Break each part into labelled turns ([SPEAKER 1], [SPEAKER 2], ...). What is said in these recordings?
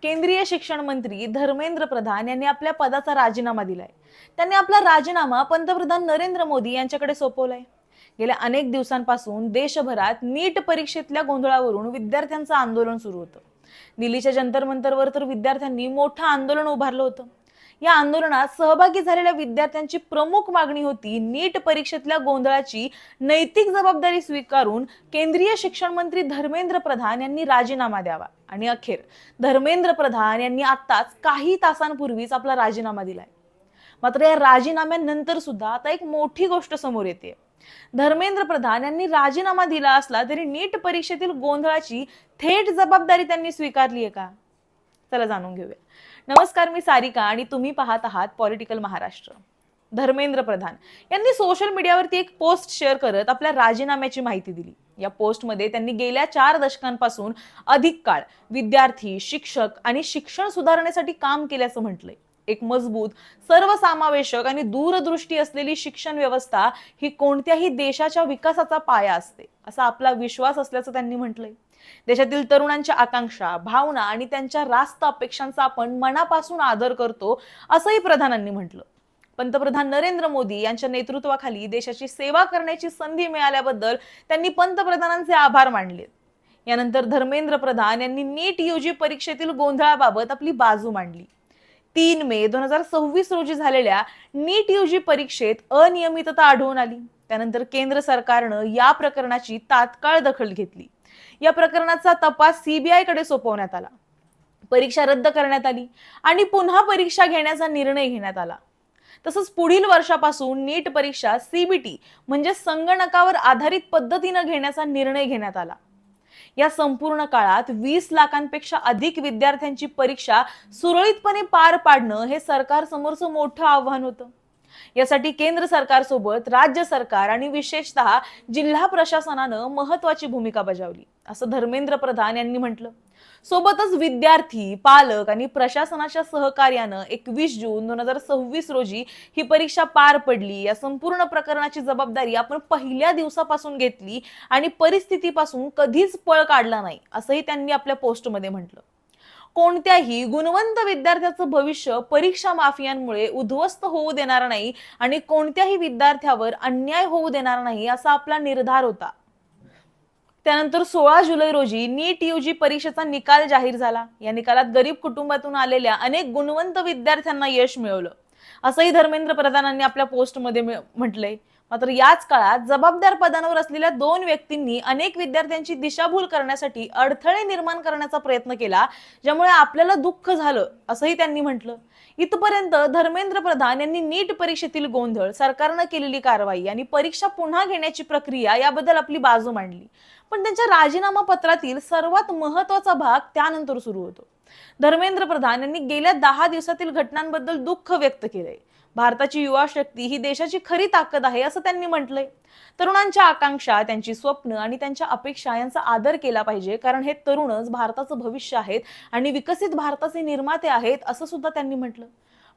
[SPEAKER 1] केंद्रीय शिक्षण मंत्री धर्मेंद्र प्रधान यांनी आपल्या पदाचा राजीनामा दिलाय. त्यांनी आपला राजीनामा पंतप्रधान नरेंद्र मोदी यांच्याकडे सोपवलाय. गेल्या अनेक दिवसांपासून देशभरात नीट परीक्षेतल्या गोंधळावरून विद्यार्थ्यांचं आंदोलन सुरू होतं. दिल्लीच्या जंतर मंतरवर तर विद्यार्थ्यांनी मोठं आंदोलन उभारलं होतं. या आंदोलनात सहभागी झालेल्या विद्यार्थ्यांची प्रमुख मागणी होती नीट परीक्षेतल्या गोंधळाची नैतिक जबाबदारी स्वीकारून केंद्रीय शिक्षण मंत्री धर्मेंद्र प्रधान यांनी राजीनामा द्यावा. आणि अखेर धर्मेंद्र प्रधान यांनी आत्ताच काही तासांपूर्वीच आपला राजीनामा दिलाय. मात्र या राजीनाम्यानंतर सुद्धा आता एक मोठी गोष्ट समोर येते. धर्मेंद्र प्रधान यांनी राजीनामा दिला असला तरी नीट परीक्षेतील गोंधळाची थेट जबाबदारी त्यांनी स्वीकारली आहे का? चला जाणून घेऊया. नमस्कार, मी सारिका आणि तुम्ही पाहत आहात पॉलिटिकल महाराष्ट्र. धर्मेंद्र प्रधान यांनी सोशल मीडियावरती एक पोस्ट शेअर करत आपल्या राजीनाम्याची माहिती दिली. या पोस्टमध्ये त्यांनी गेल्या 4 दशकांपासून अधिक काळ विद्यार्थी, शिक्षक आणि शिक्षण सुधारण्यासाठी काम केल्याचं म्हटलंय. एक मजबूत, सर्वसमावेशक आणि दूरदृष्टी असलेली शिक्षण व्यवस्था ही कोणत्याही देशाच्या विकासाचा पाया असते, असा आपला विश्वास असल्याचं त्यांनी म्हटलंय. देशातील तरुणांच्या आकांक्षा, भावना आणि त्यांच्या रास्त अपेक्षांचा आपण मनापासून आदर करतो, असंही प्रधानांनी म्हटलं. पंतप्रधान नरेंद्र मोदी यांच्या नेतृत्वाखाली देशाची सेवा करण्याची संधी मिळाल्याबद्दल त्यांनी पंतप्रधानांचे आभार मानले. यानंतर धर्मेंद्र प्रधान यांनी नीट यूजी परीक्षेतील गोंधळाबाबत आपली बाजू मांडली. 3 मे 2026 रोजी झालेल्या नीट यूजी परीक्षेत अनियमितता आढळून आली. त्यानंतर केंद्र सरकारनं या प्रकरणाची तात्काळ दखल घेतली. या प्रकरणाचा तपास सीबीआय कडे सोपवण्यात आला. परीक्षा रद्द करण्यात आली आणि पुन्हा परीक्षा घेण्याचा निर्णय घेण्यात आला. तसंच पुढील वर्षापासून नीट परीक्षा सीबीटी म्हणजे संगणकावर आधारित पद्धतीने घेण्याचा निर्णय घेण्यात आला. या संपूर्ण काळात 20 लाखांपेक्षा अधिक विद्यार्थ्यांची परीक्षा सुरळीतपणे पार पाडणं हे सरकारसमोरचं मोठं आव्हान होतं. यासाठी केंद्र सरकारसोबत राज्य सरकार आणि विशेषतः जिल्हा प्रशासनानं महत्वाची भूमिका बजावली, असं धर्मेंद्र प्रधान यांनी म्हटलं. सोबतच विद्यार्थी, पालक आणि प्रशासनाच्या सहकार्यानं 21 जून 2026 रोजी ही परीक्षा पार पडली. या संपूर्ण प्रकरणाची जबाबदारी आपण पहिल्या दिवसापासून घेतली आणि परिस्थितीपासून कधीच पळ काढला नाही, असंही त्यांनी आपल्या पोस्टमध्ये म्हटलं. कोणत्याही गुणवंत विद्यार्थ्याचं भविष्य परीक्षा माफियांमुळे उद्ध्वस्त होऊ देणार नाही आणि कोणत्याही विद्यार्थ्यावर अन्याय होऊ देणार नाही, असा आपला निर्धार होता. त्यानंतर 16 जुलै रोजी नीट यूजी परीक्षेचा निकाल जाहीर झाला. या निकालात गरीब कुटुंबातून आलेल्या अनेक गुणवंत विद्यार्थ्यांना यश मिळवलं, असंही धर्मेंद्र प्रधानांनी आपल्या पोस्टमध्ये म्हटलंय. मात्र याच काळात जबाबदार पदांवर असलेल्या 2 व्यक्तींनी अनेक विद्यार्थ्यांची दिशाभूल करण्यासाठी अडथळे निर्माण करण्याचा प्रयत्न केला, ज्यामुळे आपल्याला दुःख झालं, असंही त्यांनी म्हटलं. इथपर्यंत धर्मेंद्र प्रधान यांनी नीट परीक्षेतील गोंधळ, सरकारनं केलेली कारवाई आणि परीक्षा पुन्हा घेण्याची प्रक्रिया याबद्दल आपली बाजू मांडली. पण त्यांच्या राजीनामा पत्रातील सर्वात महत्वाचा भाग त्यानंतर सुरू होतो. धर्मेंद्र प्रधान यांनी गेल्या 10 दिवसातील घटनांबद्दल दुःख व्यक्त केलंय. भारताची युवा शक्ती ही देशाची खरी ताकद आहे, असं त्यांनी म्हटलंय. तरुणांच्या आकांक्षा, त्यांची स्वप्न आणि त्यांच्या अपेक्षा यांचा आदर केला पाहिजे, कारण हे तरुणच भारताचं भविष्य आहेत आणि विकसित भारताचे निर्माते आहेत, असं सुद्धा त्यांनी म्हटलं.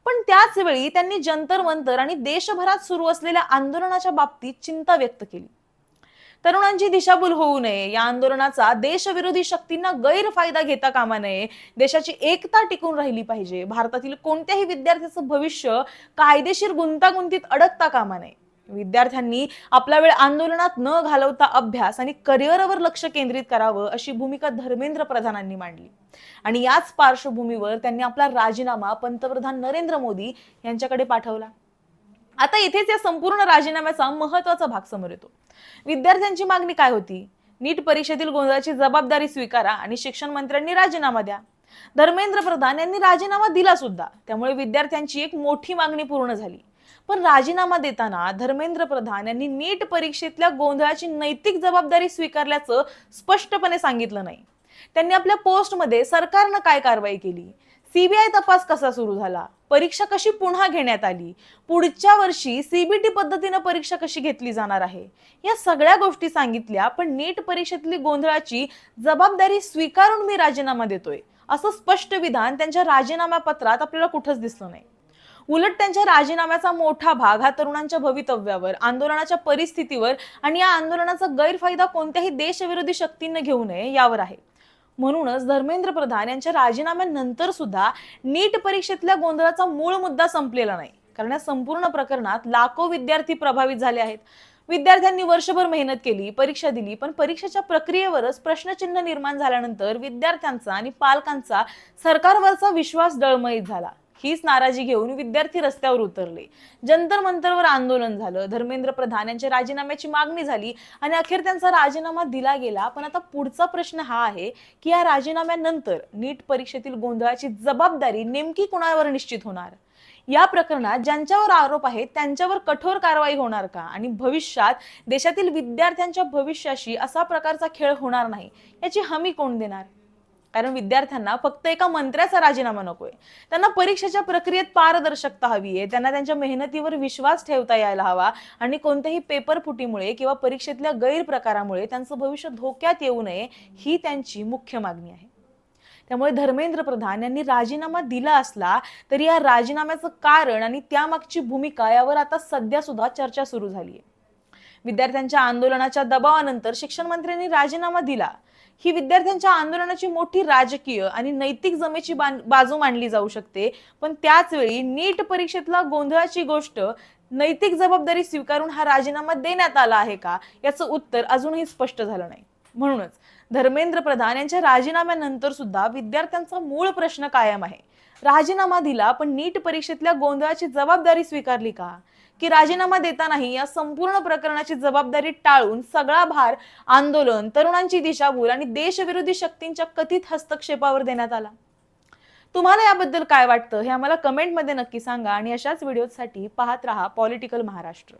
[SPEAKER 1] पण त्याच वेळी त्यांनी जंतर मंतर आणि देशभरात सुरू असलेल्या आंदोलनाच्या बाबतीत चिंता व्यक्त केली. तरुणांची दिशाभूल होऊ नये, या आंदोलनाचा देशविरोधी शक्तींना गैरफायदा घेता कामा नये, देशाची एकता टिकून राहिली पाहिजे, भारतातील कोणत्याही विद्यार्थ्याचं भविष्य कायदेशीर गुंतागुंतीत अडकता कामा नये. विद्यार्थ्यांनी आपला वेळ आंदोलनात न घालवता अभ्यास आणि करिअरवर लक्ष केंद्रित करावं, अशी भूमिका धर्मेंद्र प्रधानांनी मांडली. आणि याच पार्श्वभूमीवर त्यांनी आपला राजीनामा पंतप्रधान नरेंद्र मोदी यांच्याकडे पाठवला. आता इथेच या संपूर्ण राजीनाम्याचा महत्वाचा भाग समोर येतो. विद्यार्थ्यांची मागणी काय होती? नीट परीक्षेतील गोंधळाची जबाबदारी स्वीकारा आणि शिक्षण मंत्र्यांनी राजीनामा द्या. धर्मेंद्र प्रधान यांनी राजीनामा दिला सुद्धा, त्यामुळे विद्यार्थ्यांची एक मोठी मागणी पूर्ण झाली. पण राजीनामा देताना धर्मेंद्र प्रधान यांनी नीट परीक्षेतल्या गोंधळाची नैतिक जबाबदारी स्वीकारल्याचं स्पष्टपणे सांगितलं नाही. त्यांनी आपल्या पोस्टमध्ये सरकारनं काय कारवाई केली, सीबीआय तपास कसा सुरू झाला, परीक्षा कशी पुन्हा घेण्यात आली, पुढच्या वर्षी सीबीटी पद्धतीने परीक्षा कशी घेतली जाणार आहे, या सगळ्या गोष्टी सांगितल्या. पण नीट परीक्षेतली गोंधळाची जबाबदारी स्वीकारून मी राजीनामा देतोय, असं स्पष्ट विधान त्यांच्या राजीनामा पत्रात आपल्याला कुठंच दिसलं नाही. उलट त्यांच्या राजीनाम्याचा मोठा भाग हा तरुणांच्या भवितव्यावर, आंदोलनाच्या परिस्थितीवर आणि या आंदोलनाचा गैरफायदा कोणत्याही देशविरोधी शक्तींना घेऊ नये यावर आहे. म्हणूनच धर्मेंद्र प्रधान यांच्या राजीनाम्यानंतर सुद्धा नीट परीक्षेतल्या गोंधळाचा मूळ मुद्दा संपलेला नाही, कारण या संपूर्ण प्रकरणात लाखो विद्यार्थी प्रभावित झाले आहेत. विद्यार्थ्यांनी वर्षभर मेहनत केली, परीक्षा दिली, पण परीक्षेच्या प्रक्रियेवरच प्रश्नचिन्ह निर्माण झाल्यानंतर विद्यार्थ्यांचा आणि पालकांचा सरकारवरचा विश्वास डळमळीत झाला. हीच नाराजी घेऊन विद्यार्थी रस्त्यावर उतरले. जंतर मंतरवर आंदोलन झालं, धर्मेंद्र प्रधान यांच्या राजीनाम्याची मागणी झाली आणि अखेर त्यांचा राजीनामा दिला गेला. पण आता पुढचा प्रश्न हा आहे की या राजीनाम्यानंतर नीट परीक्षेतील गोंधळाची जबाबदारी नेमकी कुणावर निश्चित होणार? या प्रकरणात ज्यांच्यावर आरोप आहेत त्यांच्यावर कठोर कारवाई होणार का? आणि भविष्यात देशातील विद्यार्थ्यांच्या भविष्याशी असा प्रकारचा खेळ होणार नाही याची हमी कोण देणार? कारण विद्यार्थ्यांना फक्त एका मंत्र्याचा राजीनामा नकोय, त्यांना परीक्षेच्या प्रक्रियेत पारदर्शकता हवी आहे, त्यांना त्यांच्या मेहनतीवर विश्वास ठेवता यायला हवा आणि कोणत्याही पेपर फुटीमुळे किंवा परीक्षेतल्या गैरप्रकारामुळे त्यांचं भविष्य धोक्यात येऊ नये, ही त्यांची मुख्य मागणी आहे. त्यामुळे धर्मेंद्र प्रधान यांनी राजीनामा दिला असला तरी या राजीनाम्याचं कारण आणि त्यामागची भूमिका यावर आता सध्या सुद्धा चर्चा सुरू झाली आहे. विद्यार्थ्यांच्या आंदोलनाच्या दबावानंतर शिक्षण मंत्र्यांनी राजीनामा दिला. ही विद्यार्थ्यांच्या आंदोलनाची मोठी राजकीय आणि नैतिक जमेची बाजू मांडली जाऊ शकते, पण त्याच वेळी नीट परीक्षेतला गोंधळाची गोष्ट नैतिक जबाबदारी स्वीकारून हा राजीनामा देण्यात आला आहे का, याचं उत्तर अजूनही स्पष्ट झालं नाही. म्हणूनच धर्मेंद्र प्रधान यांच्या राजीनाम्यानंतर सुद्धा विद्यार्थ्यांचा मूळ प्रश्न कायम आहे. राजीनामा दिला पण नीट परीक्षेतल्या गोंधळाची जबाबदारी स्वीकारली का? की राजीनामा देतानाही या संपूर्ण प्रकरणाची जबाबदारी टाळून सगळा भार आंदोलन, तरुणांची दिशाभूल आणि देशविरोधी शक्तींच्या कथित हस्तक्षेपावर देण्यात आला? तुम्हाला याबद्दल काय वाटतं हे आम्हाला कमेंटमध्ये नक्की सांगा आणि अशाच व्हिडिओसाठी पाहत रहा पॉलिटिकल महाराष्ट्र.